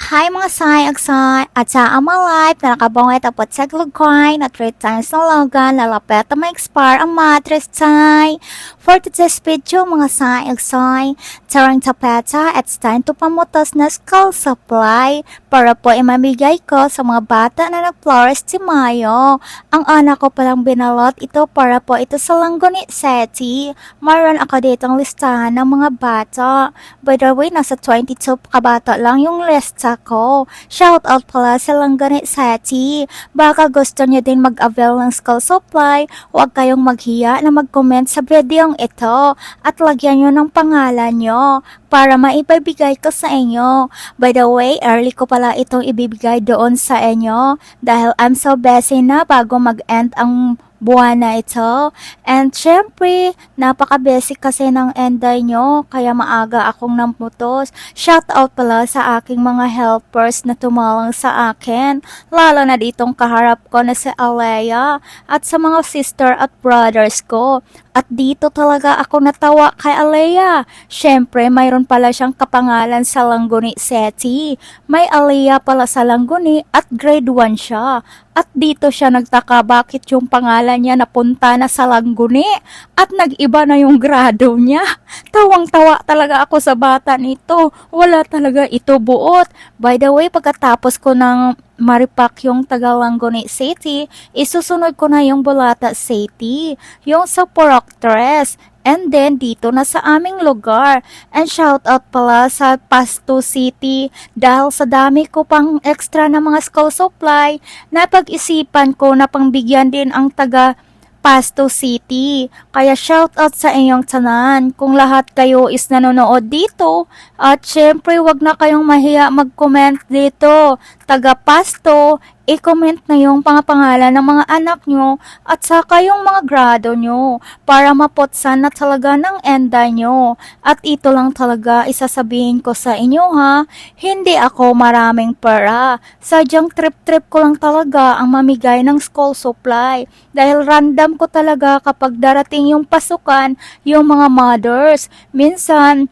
Hi mga say, agsay, at sa ama life na nakabongay tapot sa glugkoy na 3 times na logan lalapet na ma-expire ang mattress say. For today's video mga say, agsay, tarang tapeta, it's time to pamutos na school supply para po imamigay ko sa mga bata na nag-flores si Mayo. Ang anak ko palang binalot ito para po ito sa Langgoni City. Mayroon ako ditong listahan ng mga bata. By the way, nasa 22 kabata lang yung lista ko. Shout out pala sa Langgoni City. Baka gusto niyo din mag-avail ng school supply, huwag kayong maghiya na mag-comment sa videong ito at lagyan nyo ng pangalan nyo para maibibigay ko sa inyo. By the way, early ko pala itong ibibigay doon sa inyo dahil I'm so busy na bago mag-end ang buwan na ito. And syempre, napaka-basic kasi ng enday nyo, kaya maaga akong namutos. Shout out pala sa aking mga helpers na tumalang sa akin, lalo na ditong kaharap ko na si Alea at sa mga sister at brothers ko. At dito talaga ako natawa kay Alea. Syempre, mayroon pala siyang kapangalan sa Langgoni City. May Alea pala sa Langgoni at grade 1 siya. At dito siya nagtaka bakit yung pangalan niya napunta na sa Langgoni at nag-iba na yung grado niya. Tawang-tawa talaga ako sa bata nito. Wala talaga ito buot. By the way, pagkatapos ko ng maripak yung taga Langgoni City, isusunod ko na yung Bulata City, yung sa Poroctres. And then, dito na sa aming lugar. And shout out pala sa Pasto City dahil sa dami ko pang extra na mga school supply, napag-isipan ko na pangbigyan din ang taga Pasto City. Kaya shout out sa inyong tanan kung lahat kayo is nanonood dito. At syempre, wag na kayong mahiya mag-comment dito. Taga Pasto, i-comment na yung pangalan ng mga anak nyo at saka yung mga grado nyo para mapotsan na talaga ng enday nyo. At ito lang talaga isasabihin ko sa inyo ha, hindi ako maraming pera. Sadyang trip-trip ko lang talaga ang mamigay ng school supply dahil random ko talaga kapag darating yung pasukan yung mga mothers. Minsan,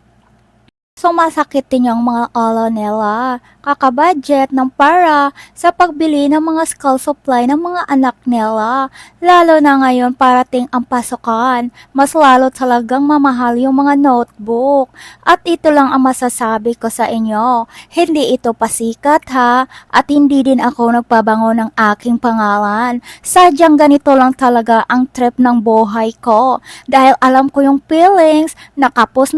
sumasakit din yung mga alo nila, kakabudget ng para sa pagbili ng mga school supply ng mga anak nila. Lalo na ngayon parating ang pasukan, mas lalo talagang mamahal yung mga notebook. At ito lang ang masasabi ko sa inyo, hindi ito pasikat ha, at hindi din ako nagpabango ng aking pangalan. Sadyang ganito lang talaga ang trip ng buhay ko, dahil alam ko yung feelings, na kapos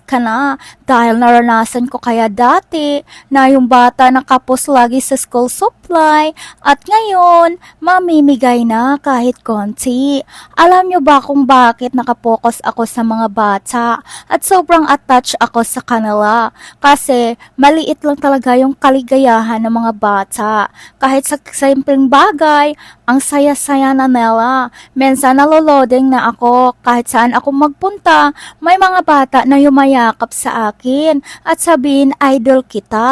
ka na, dahil naranasan ko kaya dati na yung bata nakapos lagi sa school supply at ngayon mamimigay na kahit konti. Alam nyo ba kung bakit nakapokus ako sa mga bata at sobrang attached ako sa kanila? Kasi maliit lang talaga yung kaligayahan ng mga bata. Kahit sa simpleng bagay, ang saya-saya na nila. Minsan naloloding na ako kahit saan ako magpunta, may mga bata na yumayakap sa akin at sabihin idol kita.